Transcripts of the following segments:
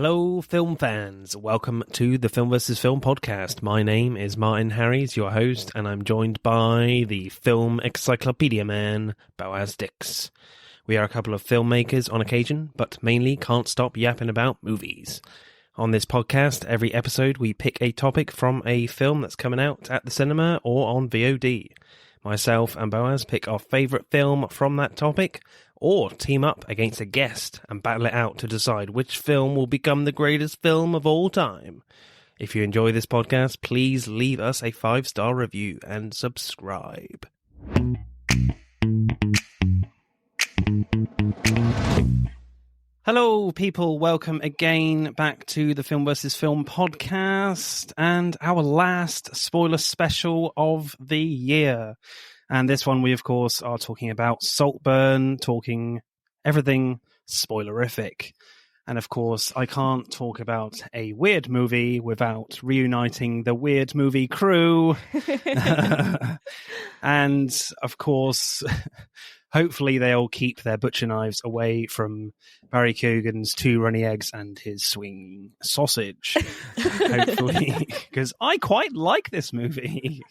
Hello, film fans. Welcome to the Film vs. Film podcast. My name is Martin Harries, your host, and I'm joined by the film encyclopedia man, Boaz Dix. We are a couple of filmmakers on occasion, but mainly can't stop yapping about movies. On this podcast, every episode we pick a topic from a film that's coming out at the cinema or on VOD. Myself and Boaz pick our favourite film from that topic, or team up against a guest and battle it out to decide which film will become the greatest film of all time. If you enjoy this podcast, please leave us a 5-star review and subscribe. Hello, people. Welcome again back to the Film vs. Film podcast and our last spoiler special of the year. And this one, we, of course, are talking about Saltburn, talking everything spoilerific. And, of course, I can't talk about a weird movie without reuniting the weird movie crew. And, of course, hopefully they'll keep their butcher knives away from Barry Keoghan's 2 runny eggs and his swinging sausage. Hopefully, because I quite like this movie.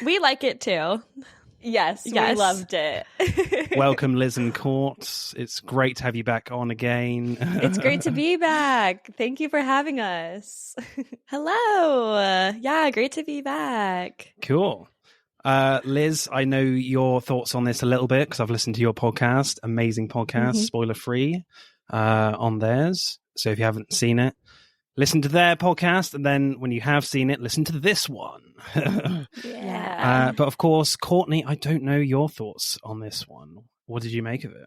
We like it too. Yes, we loved it. Welcome, Liz and Court. It's great to have you back on again. It's great to be back. Thank you for having us. Hello. Yeah, great to be back. Cool. Liz, I know your thoughts on this a little bit because I've listened to your podcast, amazing podcast, spoiler-free, on theirs. So if you haven't seen it, listen to their podcast, and then when you have seen it, listen to this one. Yeah. But of course, Courtney, I don't know your thoughts on this one. What did you make of it?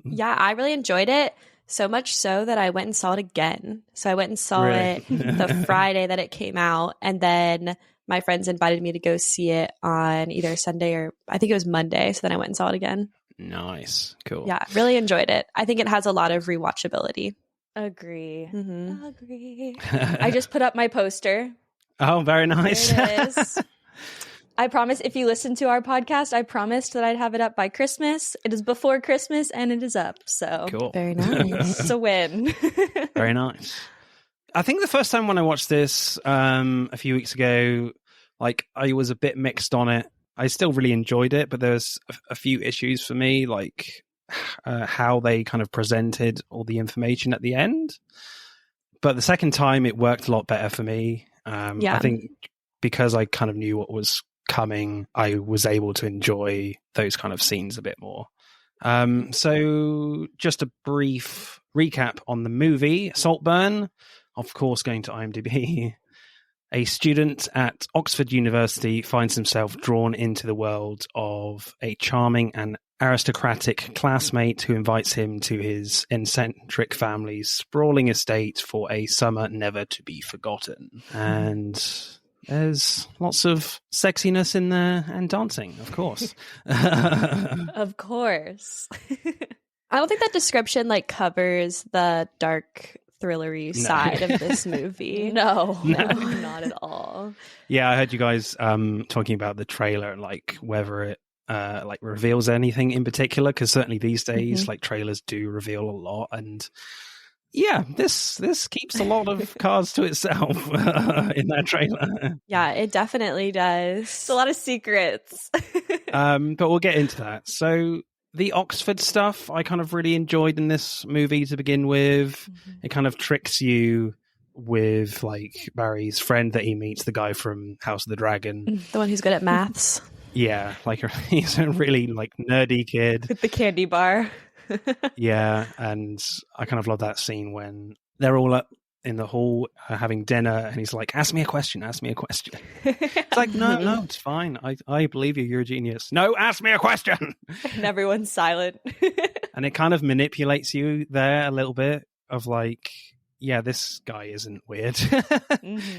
Yeah, I really enjoyed it. So much so that I went and saw it again. So I went and saw it the Friday that it came out, and then my friends invited me to go see it on either Sunday or I think it was Monday. So then I went and saw it again. Nice. Cool. Yeah, really enjoyed it. I think it has a lot of rewatchability. Agree. Agree. I just put up my poster. Oh, very nice. There it is. I promise if you listen to our podcast, I promised that I'd have it up by Christmas. It is before Christmas and it is up. So Cool. Very nice. It's a win. Very nice. I think the first time when I watched this a few weeks ago, like I was a bit mixed on it. I still really enjoyed it, but there's a few issues for me, like how they kind of presented all the information at the end. But the second time it worked a lot better for me. I think because I kind of knew what was coming, I was able to enjoy those kind of scenes a bit more. So just a brief recap on the movie. Saltburn, of course, going to IMDb. A student at Oxford University finds himself drawn into the world of a charming and aristocratic classmate who invites him to his eccentric family's sprawling estate for a summer never to be forgotten. And there's lots of sexiness in there and dancing, of course. Of course. I don't think that description covers the dark thrillery side of this movie. No, not at all. Yeah, I heard you guys talking about the trailer and whether it reveals anything in particular, because certainly these days trailers do reveal a lot, and yeah, this keeps a lot of cards to itself in that trailer. Yeah, it definitely does. It's a lot of secrets. But we'll get into that. So the Oxford stuff I kind of really enjoyed in this movie to begin with. It kind of tricks you with Barry's friend that he meets, the guy from House of the Dragon. The one who's good at maths. Yeah, he's a really nerdy kid. With the candy bar. Yeah, and I kind of love that scene when they're all up in the hall having dinner, and he's like, ask me a question. It's like, no, it's fine. I believe you. You're a genius. No, ask me a question. And everyone's silent. And it kind of manipulates you there a little bit of yeah, this guy isn't weird.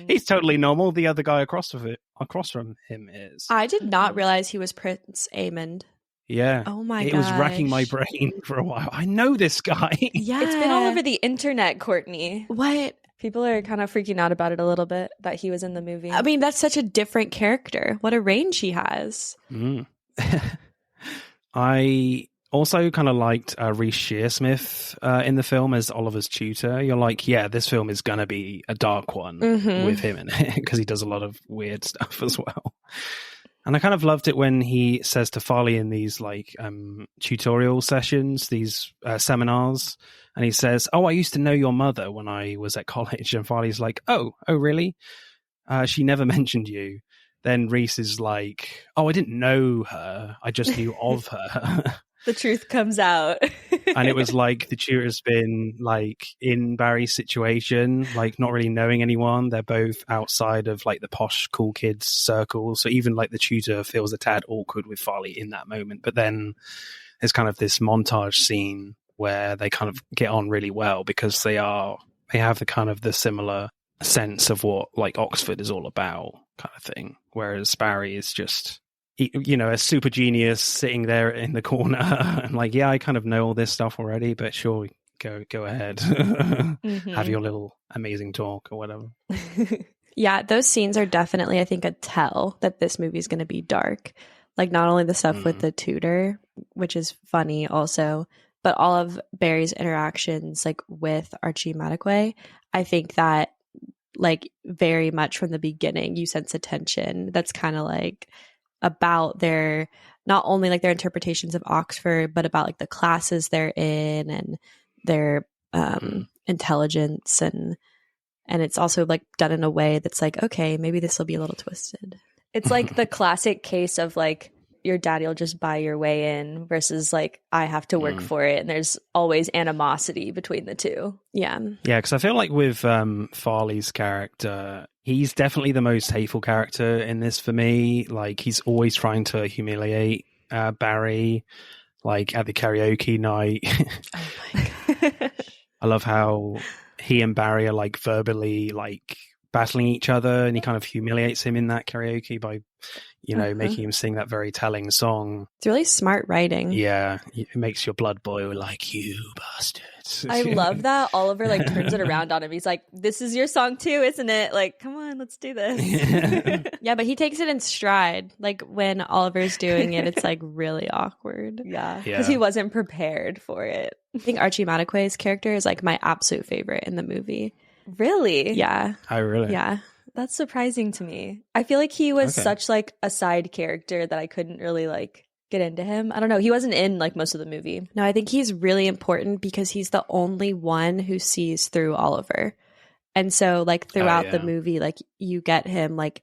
He's totally normal. The other guy across from him is. I did not realize he was Prince Aemond. Yeah. Oh my god. It was racking my brain for a while. I know this guy. Yeah. It's been all over the internet, Courtney. What? People are kind of freaking out about it a little bit, that he was in the movie. I mean, that's such a different character. What a range he has. I also kind of liked Reece Shearsmith in the film as Oliver's tutor. You're like, yeah, this film is going to be a dark one with him in it because he does a lot of weird stuff as well. And I kind of loved it when he says to Farley in these like tutorial sessions, these seminars, and he says, "Oh, I used to know your mother when I was at college." And Farley's like, "Oh, really? She never mentioned you." Then Reese is like, "Oh, I didn't know her. I just knew of her." The truth comes out. And it was like the tutor's been like in Barry's situation, like not really knowing anyone. They're both outside of like the posh cool kids circle. So even like the tutor feels a tad awkward with Farley in that moment. But then there's kind of this montage scene where they kind of get on really well because they have the kind of the similar sense of what like Oxford is all about kind of thing. Whereas Barry is just, you know, a super genius sitting there in the corner and like, yeah, I kind of know all this stuff already, but sure, go ahead. Have your little amazing talk or whatever. Yeah, those scenes are definitely, I think, a tell that this movie is going to be dark. Like not only the stuff with the tutor, which is funny also, but all of Barry's interactions like with Archie Madekwe. I think that like very much from the beginning, you sense a tension that's kind of like about their, not only like their interpretations of Oxford, but about like the classes they're in and their intelligence, and it's also like done in a way that's like, okay, maybe this will be a little twisted. It's like the classic case of like your daddy will just buy your way in versus like I have to work for it, and there's always animosity between the two. Yeah, because I feel like with Farley's character, he's definitely the most hateful character in this for me. Like he's always trying to humiliate Barry, like at the karaoke night. Oh my god. I love how he and Barry are like verbally like battling each other, and he kind of humiliates him in that karaoke by, you know, making him sing that very telling song. It's really smart writing. Yeah, it makes your blood boil, like, you bastards. I love that Oliver like turns it around on him. He's like, "This is your song too, isn't it? Like, come on, let's do this." Yeah, but he takes it in stride. Like when Oliver's doing it, it's like really awkward. Yeah, because he wasn't prepared for it. I think Archie Madekwe's character is like my absolute favorite in the movie. Really? Yeah. Oh, really? Yeah. That's surprising to me. I feel like he was such like a side character that I couldn't really like get into him. I don't know. He wasn't in like most of the movie. No, I think he's really important because he's the only one who sees through Oliver. And so like throughout the movie, like you get him like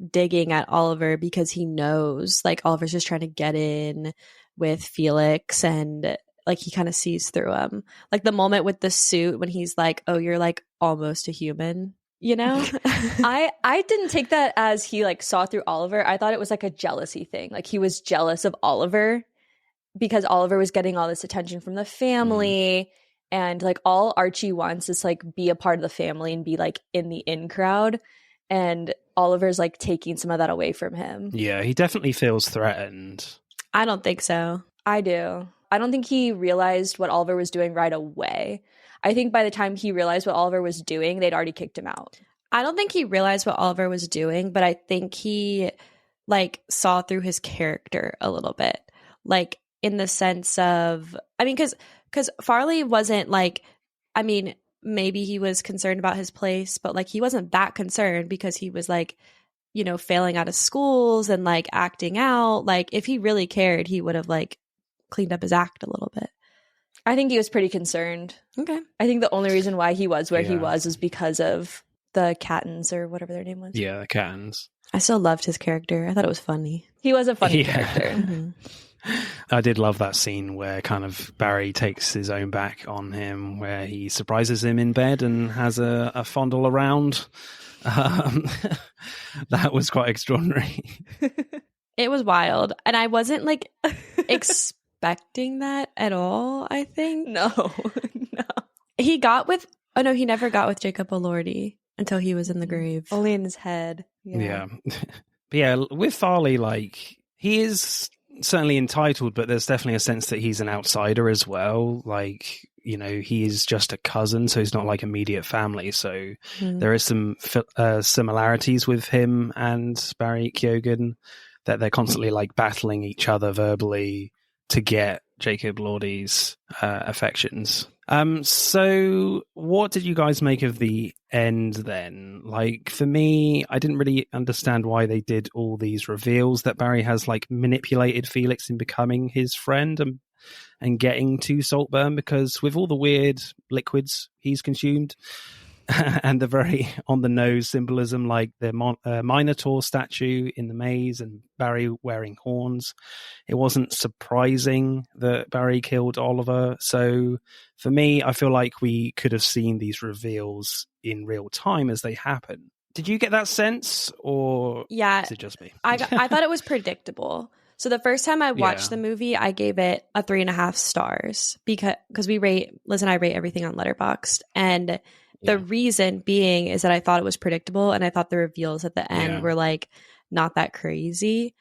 digging at Oliver because he knows like Oliver's just trying to get in with Felix, and like he kind of sees through him. Like the moment with the suit when he's like, "Oh, you're like almost a human." You know? I didn't take that as he like saw through Oliver. I thought it was like a jealousy thing. Like he was jealous of Oliver because Oliver was getting all this attention from the family, and like all Archie wants is like be a part of the family and be like in the in crowd, and Oliver's like taking some of that away from him. Yeah, he definitely feels threatened. I don't think so. I do. I don't think he realized what Oliver was doing right away. I think by the time he realized what Oliver was doing, they'd already kicked him out. I don't think he realized what Oliver was doing, but I think he like saw through his character a little bit. Like in the sense of, I mean, because Farley wasn't like, I mean, maybe he was concerned about his place, but like he wasn't that concerned because he was like, you know, failing out of schools and like acting out. Like if he really cared, he would have like cleaned up his act a little bit. I think he was pretty concerned. Okay. I think the only reason why he was where he was because of the Cattons or whatever their name was. Yeah, the Cattons. I still loved his character. I thought it was funny. He was a funny character. I did love that scene where kind of Barry takes his own back on him, where he surprises him in bed and has a fondle around. That was quite extraordinary. It was wild. And I wasn't like expecting that at all, I think. No. He got with, oh no, he never got with Jacob Elordi until he was in the grave. Only in his head. Yeah. But yeah, with Farley, like, he is certainly entitled, but there's definitely a sense that he's an outsider as well. Like, you know, he is just a cousin, so he's not like immediate family. So there is some similarities with him and Barry Keoghan, that they're constantly like battling each other verbally to get Jacob Lordy's affections. So what did you guys make of the end then? Like, for me, I didn't really understand why they did all these reveals that Barry has like manipulated Felix in becoming his friend and getting to Saltburn, because with all the weird liquids he's consumed and the very on the nose symbolism, like the Minotaur statue in the maze and Barry wearing horns, it wasn't surprising that Barry killed Oliver. So for me, I feel like we could have seen these reveals in real time as they happen. Did you get that sense, or is it just me? I thought it was predictable. So the first time I watched the movie, I gave it a 3.5 stars because Liz and I rate everything on Letterboxd, and the reason being is that I thought it was predictable, and I thought the reveals at the end were like not that crazy,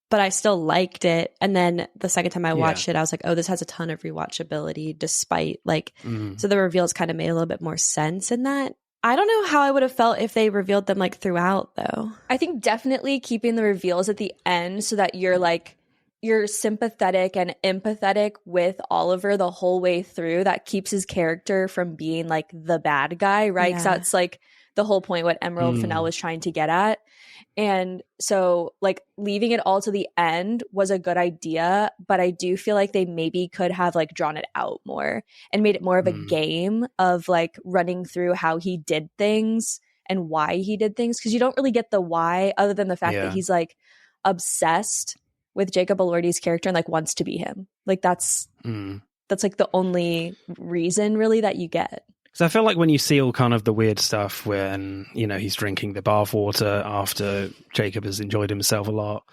but I still liked it. And then the second time I watched it, I was like, oh, this has a ton of rewatchability despite like, so the reveals kind of made a little bit more sense in that. I don't know how I would have felt if they revealed them like throughout though. I think definitely keeping the reveals at the end so that you're sympathetic and empathetic with Oliver the whole way through. That keeps his character from being like the bad guy, right? Because that's like the whole point what Emerald Fennell was trying to get at. And so like leaving it all to the end was a good idea, but I do feel like they maybe could have like drawn it out more and made it more of a game of like running through how he did things and why he did things, because you don't really get the why other than the fact that he's like obsessed with Jacob Elordi's character and like wants to be him. Like that's like the only reason really that you get. So I feel like when you see all kind of the weird stuff when, you know, he's drinking the bath water after Jacob has enjoyed himself a lot,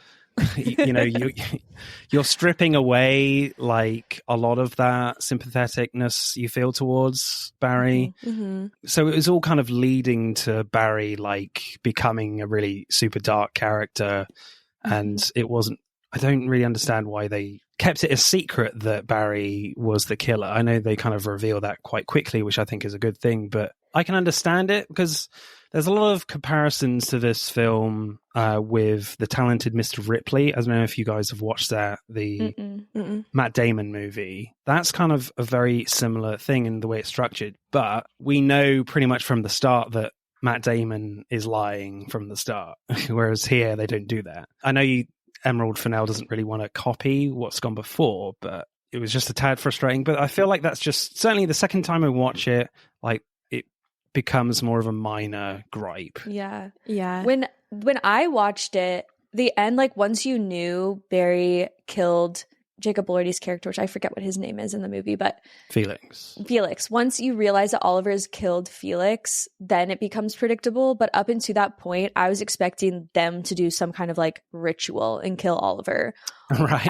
you're stripping away like a lot of that sympatheticness you feel towards Barry. So it was all kind of leading to Barry like becoming a really super dark character, and it wasn't. I don't really understand why they kept it a secret that Barry was the killer. I know they kind of reveal that quite quickly, which I think is a good thing, but I can understand it because there's a lot of comparisons to this film with The Talented Mr. Ripley. I don't know if you guys have watched that, the Matt Damon movie. That's kind of a very similar thing in the way it's structured, but we know pretty much from the start that Matt Damon is lying from the start, whereas here they don't do that. I know Emerald Fennell doesn't really want to copy what's gone before, but it was just a tad frustrating. But I feel like that's just, certainly the second time I watch it, like it becomes more of a minor gripe. Yeah. When I watched it, the end, like once you knew Barry killed Jacob Elordi's character, which I forget what his name is in the movie, but Felix. Once you realize that Oliver has killed Felix, then it becomes predictable. But up until that point, I was expecting them to do some kind of like ritual and kill Oliver. Right.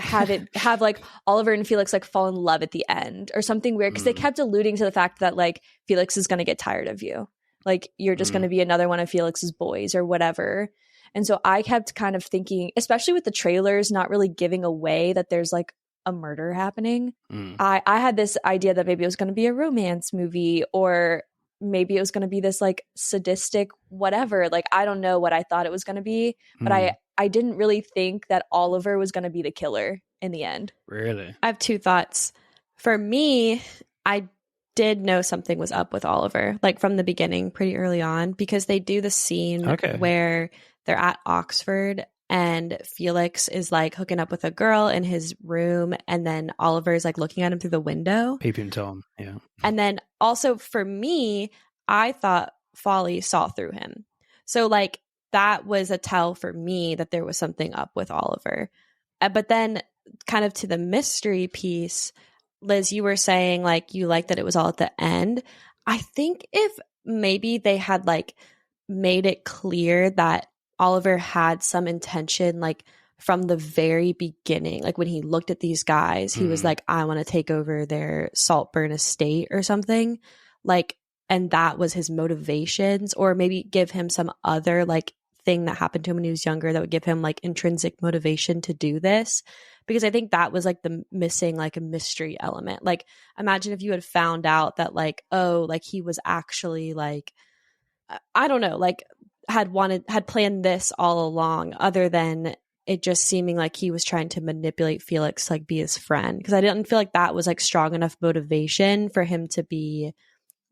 Have like Oliver and Felix like fall in love at the end or something weird, because they kept alluding to the fact that like Felix is going to get tired of you. Like you're just going to be another one of Felix's boys or whatever. And so I kept kind of thinking, especially with the trailers not really giving away that there's like a murder happening. I had this idea that maybe it was going to be a romance movie, or maybe it was going to be this like sadistic whatever. Like I don't know what I thought it was going to be, but I didn't really think that Oliver was going to be the killer in the end. Really? I have two thoughts. For me, I did know something was up with Oliver, like from the beginning, pretty early on, because they do the scene where they're at Oxford and Felix is like hooking up with a girl in his room, and then Oliver is like looking at him through the window. Peeping Tom, yeah. And then also for me, I thought Folly saw through him. So like that was a tell for me that there was something up with Oliver. But then kind of to the mystery piece, Liz, you were saying like you liked that it was all at the end. I think if maybe they had like made it clear that Oliver had some intention, like from the very beginning, like when he looked at these guys, he was like, I want to take over their Saltburn estate or something, like, and that was his motivations, or maybe give him some other like thing that happened to him when he was younger that would give him like intrinsic motivation to do this. Because I think that was like the missing like a mystery element. Like imagine if you had found out that like, oh, like he was actually like, I don't know, like had planned this all along, other than it just seeming like he was trying to manipulate Felix to like be his friend, because I didn't feel like that was like strong enough motivation for him to be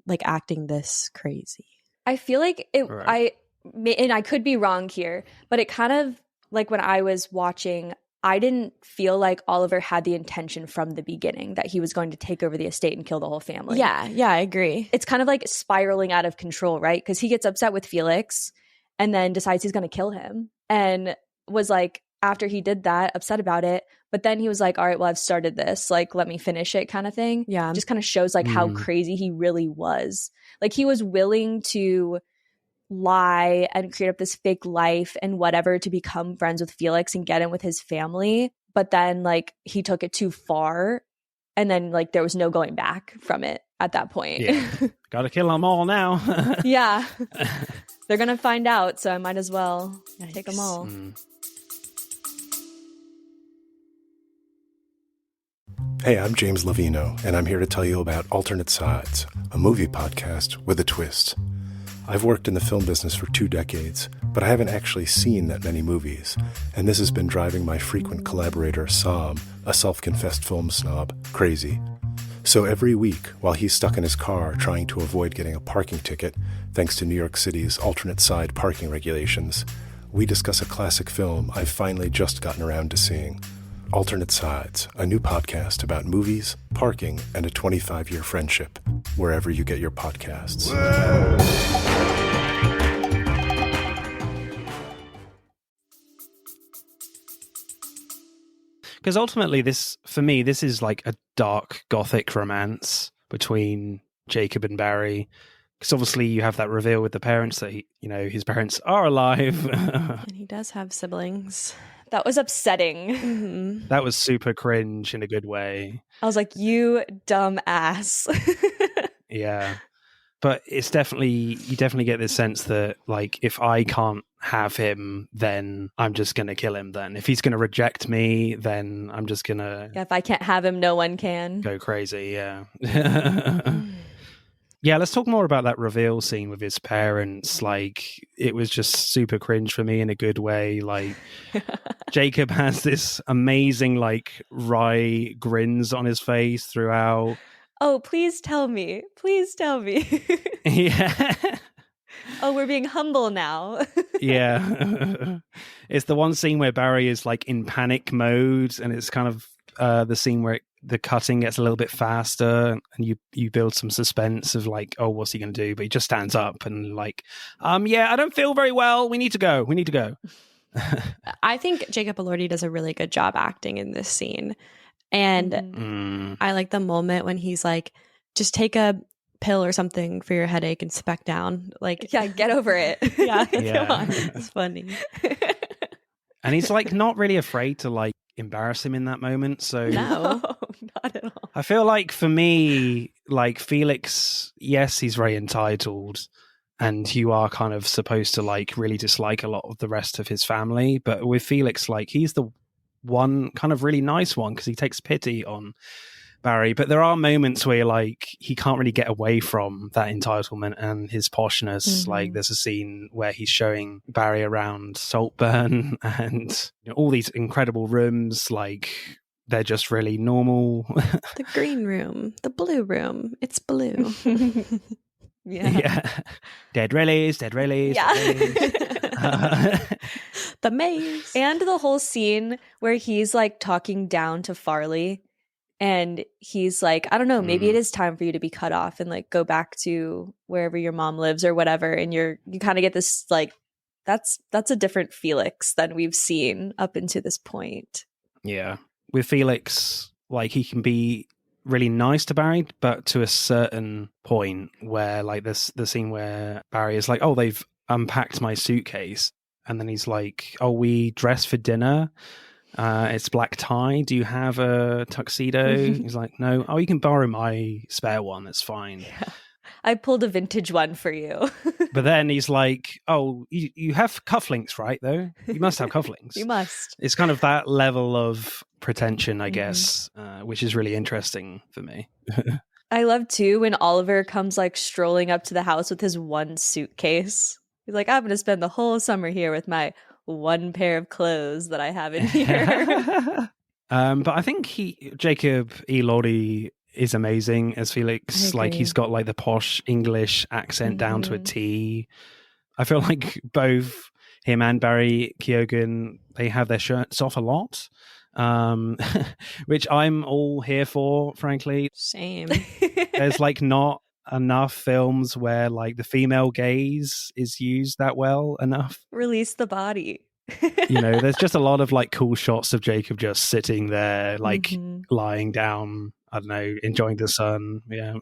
like acting this crazy. I feel like Right. and I could be wrong here, but it kind of like when I was watching, I didn't feel like Oliver had the intention from the beginning that he was going to take over the estate and kill the whole family. Yeah, I agree. It's kind of like spiraling out of control, right? Because he gets upset with Felix and then decides he's going to kill him, and was like, after he did that, upset about it. But then he was like, all right, well, I've started this. Like, let me finish it kind of thing. Yeah. It just kind of shows like how crazy he really was. Like, he was willing to lie and create up this fake life and whatever to become friends with Felix and get in with his family. But then like he took it too far, and then like there was no going back from it at that point. Yeah. Gotta kill them all now. Yeah. They're going to find out, so I might as well take them all. Hey, I'm James Lovino, and I'm here to tell you about Alternate Sides, a movie podcast with a twist. I've worked in the film business for 2 decades, but I haven't actually seen that many movies, and this has been driving my frequent collaborator, Sam, a self-confessed film snob, crazy. So every week, while he's stuck in his car trying to avoid getting a parking ticket, thanks to New York City's alternate side parking regulations, we discuss a classic film I've finally just gotten around to seeing. Alternate Sides, a new podcast about movies, parking, and a 25-year friendship, wherever you get your podcasts. Because ultimately, for me, this is like a dark gothic romance between Jacob and Barry. Because obviously you have that reveal with the parents that his parents are alive. And he does have siblings. That was upsetting. Mm-hmm. That was super cringe in a good way. I was like, you dumb ass. Yeah. But you definitely get this sense that like, if I can't have him, then I'm just going to kill him then. If he's going to reject me, then I'm just going to... Yeah, if I can't have him, no one can. Go crazy, yeah. Yeah, let's talk more about that reveal scene with his parents. Like, it was just super cringe for me in a good way. Like, Jacob has this amazing, like, wry grins on his face throughout. Oh, please tell me. Please tell me. Yeah. Oh, we're being humble now. Yeah. It's the one scene where Barry is, like, in panic mode, and it's kind of the scene where the cutting gets a little bit faster, and you build some suspense of like, oh, what's he going to do? But he just stands up and like, yeah, I don't feel very well. We need to go. I think Jacob Elordi does a really good job acting in this scene. And I like the moment when he's like, just take a pill or something for your headache and sit back down. Like, yeah, get over it. Yeah. Come on. It's funny. And he's like not really afraid to like embarrass him in that moment. So no, not at all. I feel like for me, like Felix, yes, he's very entitled, and you are kind of supposed to like really dislike a lot of the rest of his family. But with Felix, like he's the one kind of really nice one because he takes pity on Barry. But there are moments where like he can't really get away from that entitlement and his poshness. Like there's a scene where he's showing Barry around Saltburn and all these incredible rooms. Like they're just really normal. The green room, the blue room, it's blue. Yeah. Dead Rayleigh. Yeah. The maze. And the whole scene where he's like talking down to Farley. And he's like, I don't know, maybe it is time for you to be cut off and like go back to wherever your mom lives or whatever. And you kind of get this like, that's a different Felix than we've seen up until this point. Yeah. With Felix, like he can be really nice to Barry, but to a certain point where like this the scene where Barry is like, oh, they've unpacked my suitcase. And then he's like, oh, we dress for dinner. It's black tie. Do you have a tuxedo? He's like, no. Oh, you can borrow my spare one. It's fine. Yeah. I pulled a vintage one for you. But then he's like, oh, you have cufflinks, right, though? You must have cufflinks. You must. It's kind of that level of pretension, I guess, which is really interesting for me. I love, too, when Oliver comes like strolling up to the house with his one suitcase. He's like, I'm going to spend the whole summer here with my one pair of clothes that I have in here. But I think Jacob Elordi is amazing as Felix. Like he's got like the posh English accent down to a T. I feel like both him and Barry Keoghan, they have their shirts off a lot, which I'm all here for, frankly. Same. There's like not enough films where like the female gaze is used that well enough. Release the body. There's just a lot of like cool shots of Jacob just sitting there, like lying down, I don't know, enjoying the sun. Yeah.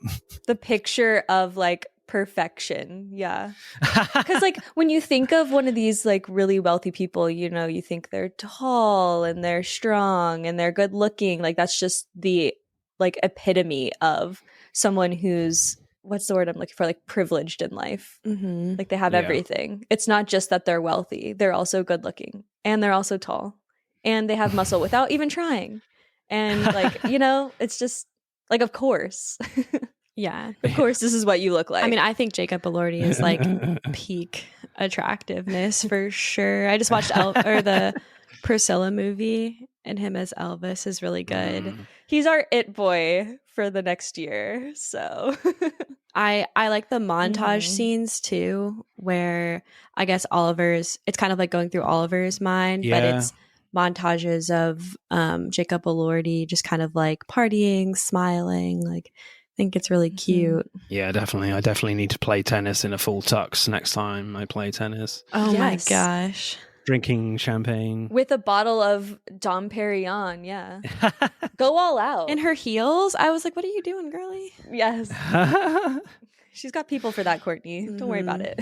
The picture of like perfection. Yeah. Because like when you think of one of these like really wealthy people, you think they're tall and they're strong and they're good looking. Like that's just the like epitome of someone who's, what's the word I'm looking for? Like privileged in life. Like they have everything. It's not just that they're wealthy. They're also good looking and they're also tall and they have muscle without even trying. And like, it's just like, of course. Yeah. Of course, this is what you look like. I mean, I think Jacob Elordi is like peak attractiveness for sure. I just watched the Priscilla movie, and him as Elvis is really good. He's our it boy for the next year. So I like the montage scenes too, where I guess it's kind of like going through Oliver's mind, but it's montages of Jacob Elordi just kind of like partying, smiling, like I think it's really cute. Yeah, definitely. I definitely need to play tennis in a full tux next time I play tennis. Oh my gosh. Drinking champagne. With a bottle of Dom Perignon, yeah. Go all out. In her heels? I was like, what are you doing, girlie? Yes. She's got people for that, Courtney. Don't worry about it.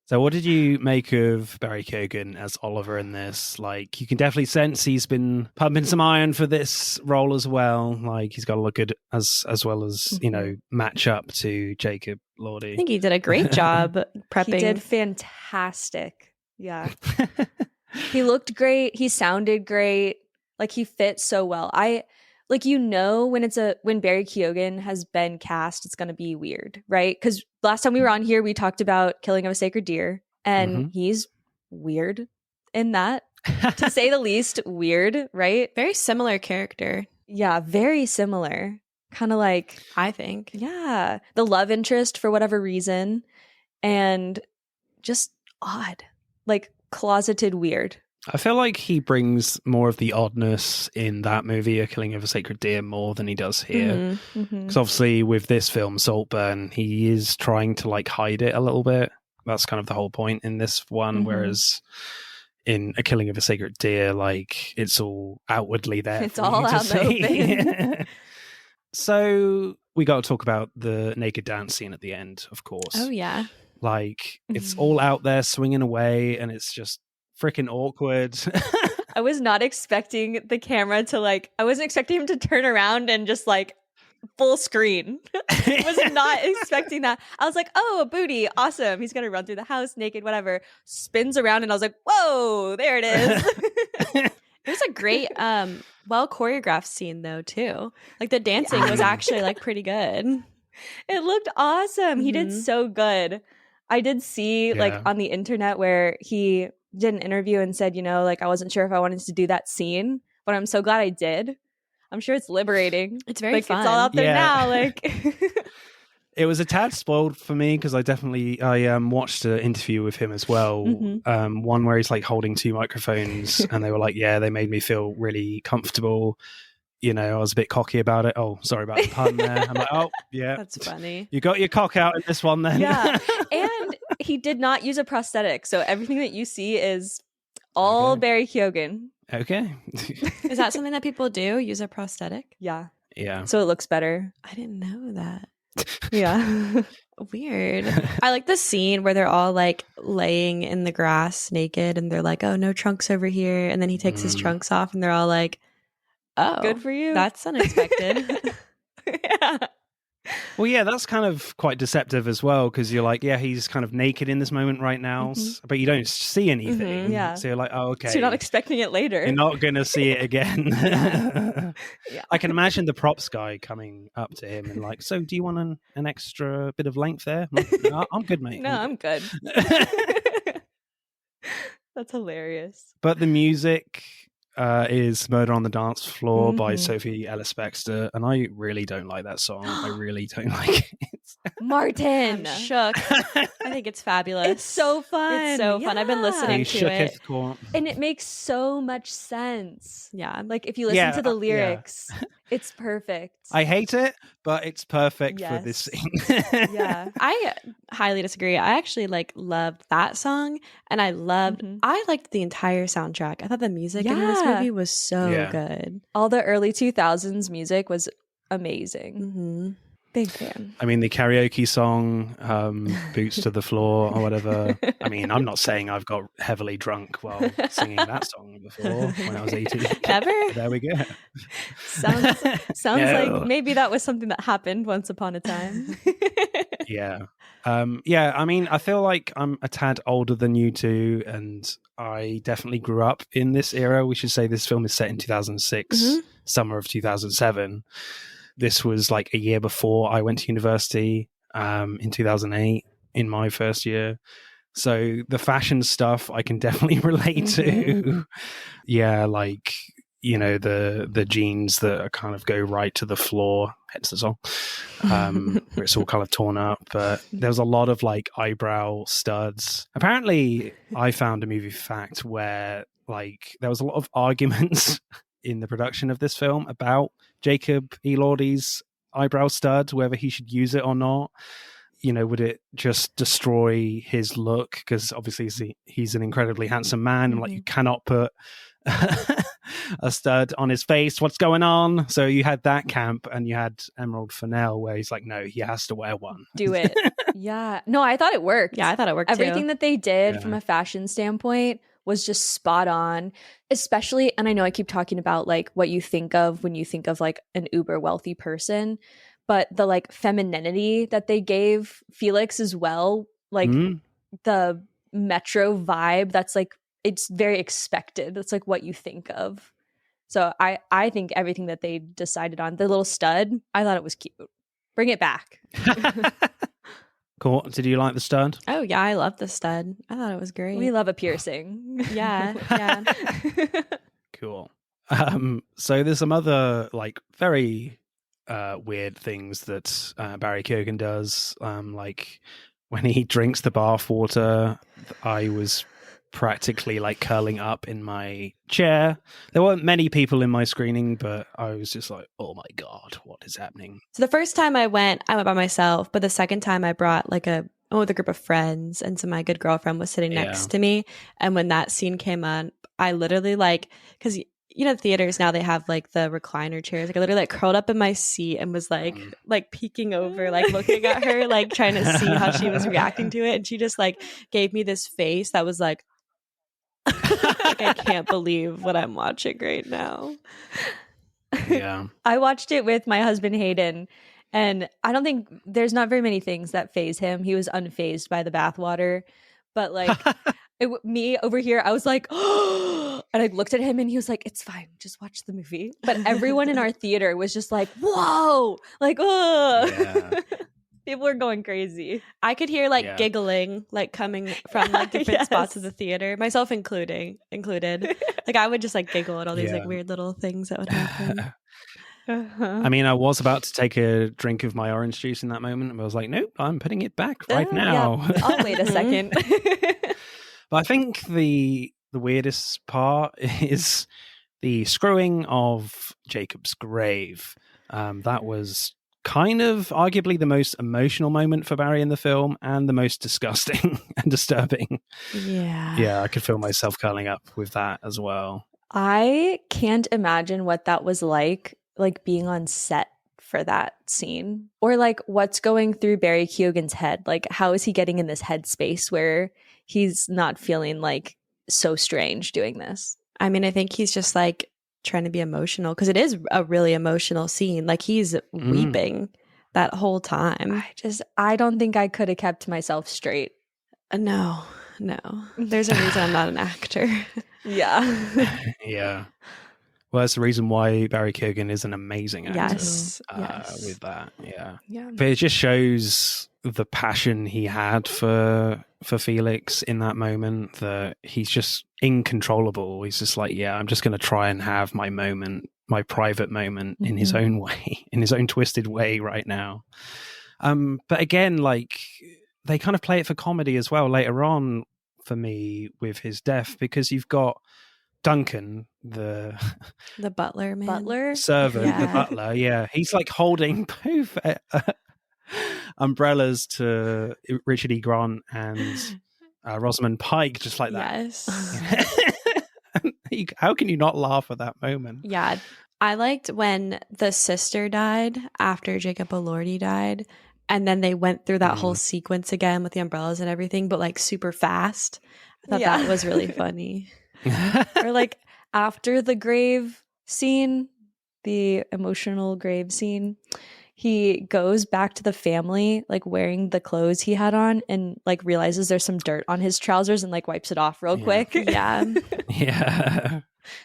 So what did you make of Barry Keoghan as Oliver in this? Like, you can definitely sense he's been pumping some iron for this role as well. Like, he's got to look good as well as, match up to Jacob Elordi. I think he did a great job prepping. He did fantastic. Yeah. He looked great. He sounded great. Like, he fit so well. When Barry Keoghan has been cast, it's going to be weird, right? Because last time we were on here, we talked about Killing of a Sacred Deer, and he's weird in that, to say the least. Weird, right? Very similar character. Yeah, very similar. Kind of like, I think. Yeah, the love interest for whatever reason, and just odd, like closeted weird. I feel like he brings more of the oddness in that movie, A Killing of a Sacred Deer, more than he does here. Because obviously with this film, Saltburn, he is trying to like hide it a little bit. That's kind of the whole point in this one. Whereas in A Killing of a Sacred Deer, like it's all outwardly there. It's all out in the open. So we got to talk about the naked dance scene at the end, of course. Oh yeah. Like it's all out there swinging away, and it's just freaking awkward. I was not expecting the camera to I wasn't expecting him to turn around and just full screen. I was not expecting that. I was like, oh, a booty. Awesome. He's going to run through the house naked, whatever. Spins around and I was like, whoa, there it is. It was a great, well choreographed scene though, too. Like the dancing was actually pretty good. It looked awesome. He did so good. I did see on the internet where he did an interview and said, I wasn't sure if I wanted to do that scene, but I'm so glad I did. I'm sure it's liberating. It's very fun. It's all out there now. It was a tad spoiled for me because I watched an interview with him as well. One where he's holding two microphones, and they were like, yeah, they made me feel really comfortable. I was a bit cocky about it. Oh, sorry about the pun there. I'm like, oh, yeah. That's funny. You got your cock out in this one then. Yeah. And he did not use a prosthetic. So everything that you see is all Barry Keoghan. Okay. Is that something that people do? Use a prosthetic? Yeah. Yeah. So it looks better. I didn't know that. Yeah. Weird. I like the scene where they're all laying in the grass naked and they're like, oh, no trunks over here. And then he takes his trunks off and they're all like, oh, good for you. That's unexpected. Yeah. Well, yeah, that's kind of quite deceptive as well because you're like, yeah, he's kind of naked in this moment right now, but you don't see anything. Yeah. So you're like, oh, okay. So you're not expecting it later. You're not going to see it again. Yeah. I can imagine the props guy coming up to him and so do you want an extra bit of length there? No, I'm good, mate. No, I'm good. That's hilarious. But the music is Murder on the Dance Floor by Sophie Ellis-Bextor, and I really don't like that song. I really don't like it. Martin. I'm shook. I think it's fabulous. It's so fun. It's so fun. I've been listening to it. And it makes so much sense. Yeah. Like if you listen to the lyrics, it's perfect. I hate it, but it's perfect for this scene. Yeah. I highly disagree. I actually loved that song, and I liked the entire soundtrack. I thought the music in this movie was so good. All the early 2000s music was amazing. Mm-hmm. Big fan. I mean, the karaoke song, Boots to the Floor or whatever. I mean, I'm not saying I've got heavily drunk while singing that song before when I was 18. Ever? There we go. Sounds like maybe that was something that happened once upon a time. Yeah. I mean, I feel like I'm a tad older than you two, and I definitely grew up in this era. We should say this film is set in 2006, summer of 2007. This was like a year before I went to university in 2008 in my first year. So the fashion stuff I can definitely relate to. Yeah, like, you know, the jeans that kind of go right to the floor, hence the song, where it's all kind of torn up. But there was a lot of like eyebrow studs. Apparently, I found a movie fact where like there was a lot of arguments in the production of this film about Jacob Elordi's eyebrow stud, whether he should use it or not. You know, would it just destroy his look? Because obviously he's an incredibly handsome man, and like you cannot put a stud on his face. What's going on? So you had that camp, and you had Emerald Fennell, where he's like, no, he has to wear one. Do it. Yeah. No, I thought it worked. Yeah, I thought it worked Everything too. that they did from a fashion standpoint was just spot on, especially, and I know I keep talking about like what you think of when you think of like an uber wealthy person, but the like femininity that they gave Felix as well, like the metro vibe, that's like, it's very expected. That's like what you think of. So I think everything that they decided on, the little stud, I thought it was cute. Bring it back. Cool. Did you like the stud? Oh yeah, I love the stud. I thought it was great. We love a piercing. Yeah. Cool. So there's some other like very weird things that Barry Keoghan does. Like when he drinks the bath water, I was practically like curling up in my chair. There weren't many people in my screening, but I was just like, oh my God, what is happening? So the first time I went by myself, but the second time I brought with a group of friends, and so my good girlfriend was sitting next to me. And when that scene came on, I literally because you know, theaters now, they have like the recliner chairs. Like I literally curled up in my seat and was like peeking over, like looking at her, like trying to see how she was reacting to it. And she just like gave me this face that was like I can't believe what I'm watching right now. Yeah. I watched it with my husband Hayden, and I don't think there's not very many things that faze him. He was unfazed by the bathwater, but like me over here, I was like, oh, and I looked at him and he was like, it's fine, just watch the movie. But everyone in our theater was just like, whoa, like, oh. Yeah. People were going crazy. I could hear giggling coming from different spots of the theater, myself included. Like I would just giggle at all these weird little things that would happen. I mean, I was about to take a drink of my orange juice in that moment, and I was like, nope, I'm putting it back right now. Yeah. I'll wait a second. But I think the weirdest part is the screwing of Jacob's grave. That was kind of arguably the most emotional moment for Barry in the film, and the most disgusting and disturbing. Yeah, I could feel myself curling up with that as well. I can't imagine what that was like being on set for that scene, or what's going through Barry Keoghan's head. Like, how is he getting in this headspace where he's not feeling so strange doing this? I mean, I think he's just trying to be emotional, because it is a really emotional scene. He's weeping that whole time. I don't think I could have kept myself straight. No. There's a reason I'm not an actor. Yeah. Yeah. Well, that's the reason why Barry Keoghan is an amazing actor. Yes. With that, yeah. Yeah. But it just shows the passion he had for Felix in that moment, that he's just incontrollable. He's just like, yeah, I'm just going to try and have my moment, my private moment in his own way, in his own twisted way right now. But again, like, they kind of play it for comedy as well later on for me with his death, because you've got Duncan, the butler man. Butler? servant, the butler. Yeah, he's like holding both umbrellas to Richard E. Grant and Rosamund Pike, just like that. Yes. How can you not laugh at that moment? Yeah. I liked when the sister died after Jacob Elordi died, and then they went through that whole sequence again with the umbrellas and everything, but like super fast. I thought that was really funny. Or like after the grave scene, the emotional grave scene, he goes back to the family like wearing the clothes he had on and like realizes there's some dirt on his trousers and like wipes it off real quick. Yeah. Yeah.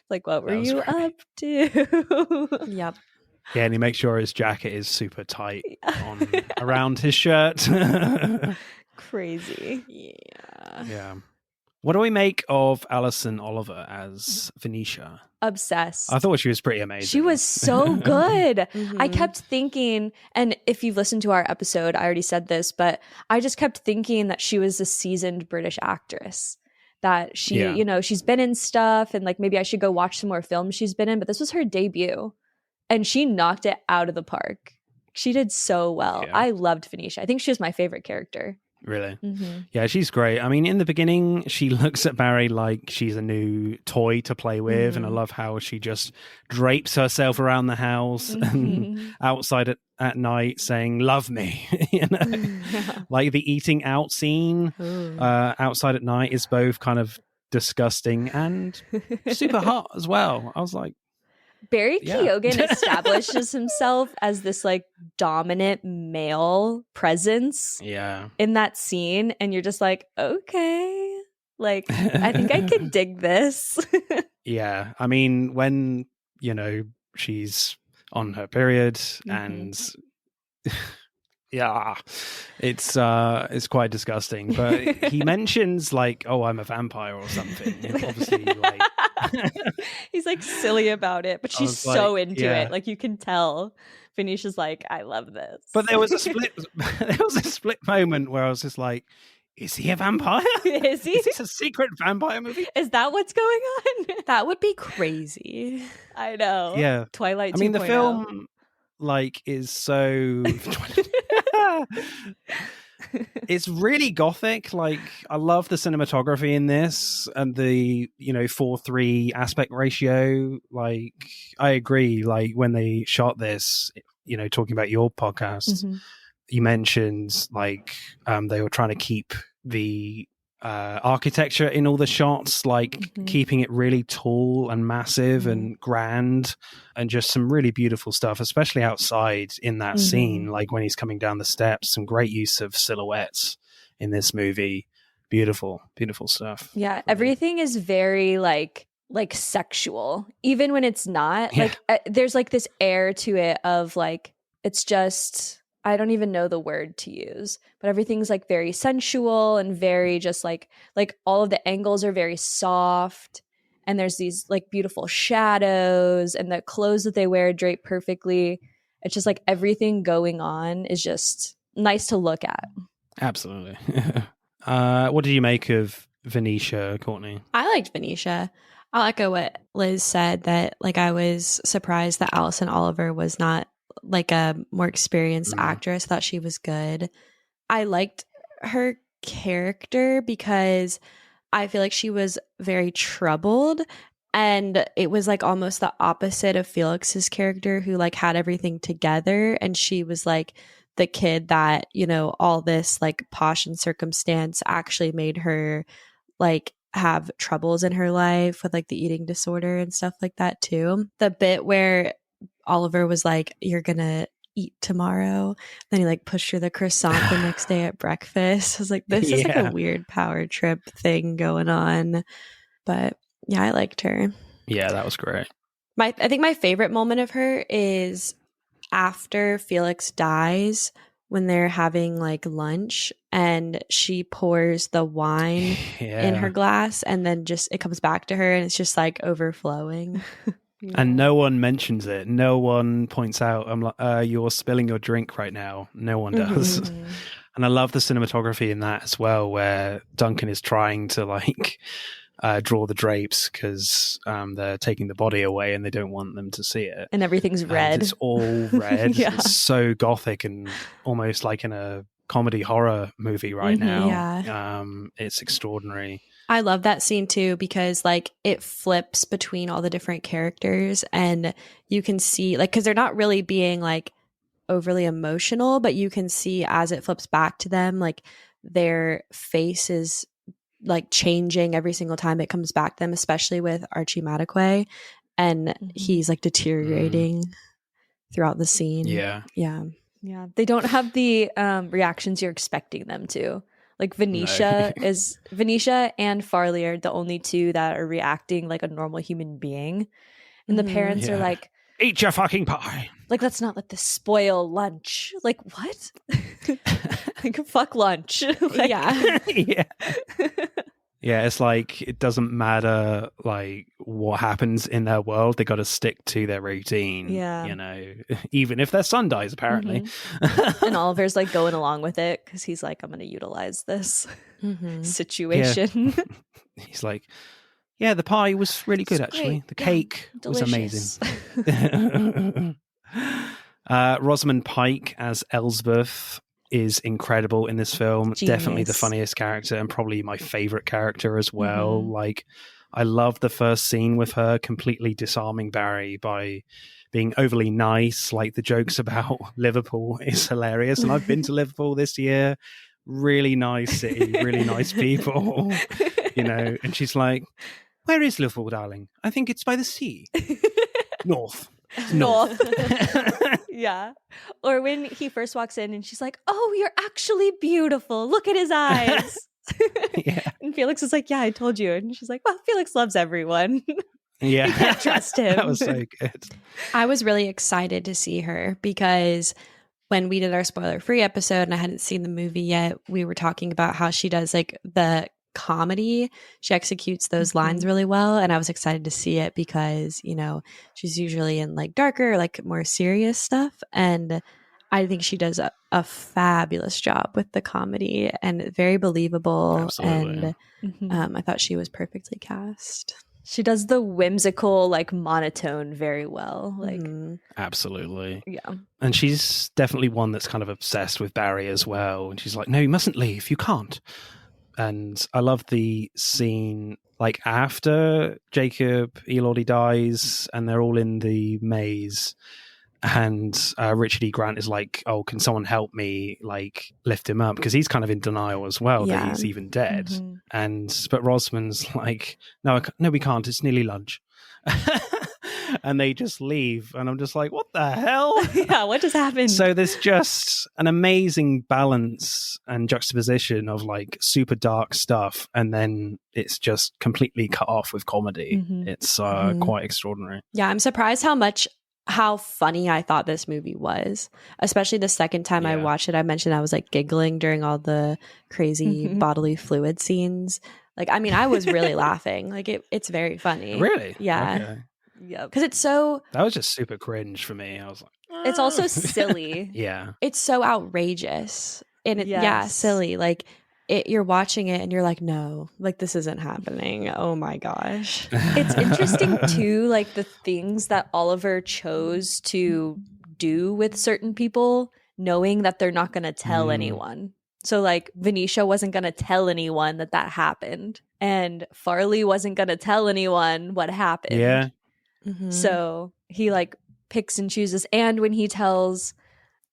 Like, what were you up to? Yep. Yeah, and he makes sure his jacket is super tight around his shirt. Crazy. Yeah. Yeah. What do we make of Alison Oliver as Venetia? Obsessed. I thought she was pretty amazing. She was so good. Mhm. I kept thinking, and if you've listened to our episode, I already said this, but I just kept thinking that she was a seasoned British actress. That she, you know, she's been in stuff, and like maybe I should go watch some more films she's been in, but this was her debut. And she knocked it out of the park. She did so well. Yeah. I loved Venetia. I think she was my favorite character. Really? Mm-hmm. Yeah, she's great. I mean, in the beginning, she looks at Barry like she's a new toy to play with. And I love how she just drapes herself around the house and outside at night saying, love me. You know? Like the eating out scene outside at night is both kind of disgusting and super hot as well. I was like, Barry Keoghan establishes himself as this like dominant male presence in that scene, and you're just like, okay, like I think I can dig this. Yeah, I mean, when, you know, she's on her period and yeah, it's quite disgusting. But he mentions like, oh, I'm a vampire or something. And obviously, like he's like silly about it, but she's so into it. Like you can tell Venetia's like, I love this. But there was a split moment where I was just like, is he a vampire? Is he? Is this a secret vampire movie? Is that what's going on? That would be crazy. I know. Yeah. Twilight 2.0. I mean, the film like is so it's really gothic. Like, I love the cinematography in this and the, you know, 4:3 aspect ratio. Like, I agree. Like, when they shot this, you know, talking about your podcast, you mentioned like they were trying to keep the architecture in all the shots, like keeping it really tall and massive and grand, and just some really beautiful stuff, especially outside in that scene, like when he's coming down the steps. Some great use of silhouettes in this movie. Beautiful stuff. Yeah, everything is very like sexual, even when it's not. Like there's like this air to it of like, it's just, I don't even know the word to use, but everything's like very sensual and very just like all of the angles are very soft, and there's these like beautiful shadows, and the clothes that they wear drape perfectly. It's just like everything going on is just nice to look at. Absolutely. What did you make of Venetia, Courtney? I liked Venetia. I'll echo what Liz said, that like I was surprised that Alison Oliver was not like a more experienced actress. I thought she was good. I liked her character because I feel like she was very troubled, and it was like almost the opposite of Felix's character, who like had everything together, and she was like the kid that, you know, all this like posh and circumstance actually made her like have troubles in her life with like the eating disorder and stuff like that too. The bit where Oliver was like, you're gonna eat tomorrow, then he like pushed her the croissant the next day at breakfast. I was like, this is like a weird power trip thing going on. But yeah, I liked her. Yeah, that was great. I think my favorite moment of her is after Felix dies, when they're having like lunch and she pours the wine in her glass and then just it comes back to her and it's just like overflowing. And no one mentions it. No one points out, I'm like, you're spilling your drink right now. No one does. Mhm. And I love the cinematography in that as well, where Duncan is trying to like draw the drapes because they're taking the body away and they don't want them to see it. And everything's red. And it's all red. Yeah. It's so gothic and almost like in a comedy horror movie right now. Yeah. It's extraordinary. I love that scene too because like it flips between all the different characters and you can see like because they're not really being like overly emotional, but you can see as it flips back to them like their face is like changing every single time it comes back to them, especially with Archie Madekwe, and he's like deteriorating throughout the scene. Yeah. They don't have the reactions you're expecting them to. Like Venetia and Farley are the only two that are reacting like a normal human being, and the parents are like, eat your fucking pie. Like, let's not let this spoil lunch. Like, what? Like, fuck lunch. Like, Yeah. Yeah, it's like it doesn't matter like what happens in their world. They got to stick to their routine. Yeah. You know, even if their son dies, apparently. And Oliver's like going along with it because he's like, I'm going to utilize this situation. Yeah. He's like, yeah, the pie was really good, actually. The cake was delicious. amazing. Rosamund Pike as Elsbeth is incredible in this film. Genius. Definitely the funniest character and probably my favorite character as well. Like, I love the first scene with her completely disarming Barry by being overly nice. Like, the jokes about Liverpool is hilarious. And I've been to Liverpool this year. Really nice city, really nice people, you know. And she's like, where is Liverpool, darling? I think it's by the sea. North. Yeah. Or when he first walks in and she's like, oh, you're actually beautiful. Look at his eyes. Yeah. And Felix is like, yeah, I told you. And she's like, well, Felix loves everyone. Yeah. You can't trust him. That was so good. I was really excited to see her because when we did our spoiler-free episode and I hadn't seen the movie yet, we were talking about how she does like the comedy. She executes those lines really well, and I was excited to see it because, you know, she's usually in like darker, like more serious stuff, and I think she does a fabulous job with the comedy and very believable. Absolutely. And I thought she was perfectly cast. She does the whimsical, like monotone very well. Like, absolutely. yeah. And she's definitely one that's kind of obsessed with Barry as well. And she's like, no, you mustn't leave. You can't. And I love the scene like after Jacob Elordi dies and they're all in the maze. And Richard E. Grant is like, oh, can someone help me like lift him up? Because he's kind of in denial as well that he's even dead. But Rosamund's like, no, we can't. It's nearly lunch. And they just leave. And I'm just like, what the hell? Yeah, what just happened? So there's just an amazing balance and juxtaposition of like super dark stuff. And then it's just completely cut off with comedy. It's quite extraordinary. Yeah, I'm surprised how funny I thought this movie was, especially the second time I watched it. I mentioned I was like giggling during all the crazy bodily fluid scenes. Like, I mean, I was really laughing. Like, it's very funny. Really? Yeah. Okay. Yeah, because it's so. That was just super cringe for me. I was like, it's also silly. Yeah. It's so outrageous. And silly. Like, you're watching it and you're like, no, like this isn't happening. Oh my gosh. It's interesting too, like the things that Oliver chose to do with certain people, knowing that they're not going to tell anyone. So like Venetia wasn't going to tell anyone that happened, and Farley wasn't going to tell anyone what happened. Yeah. So he like picks and chooses. And when he tells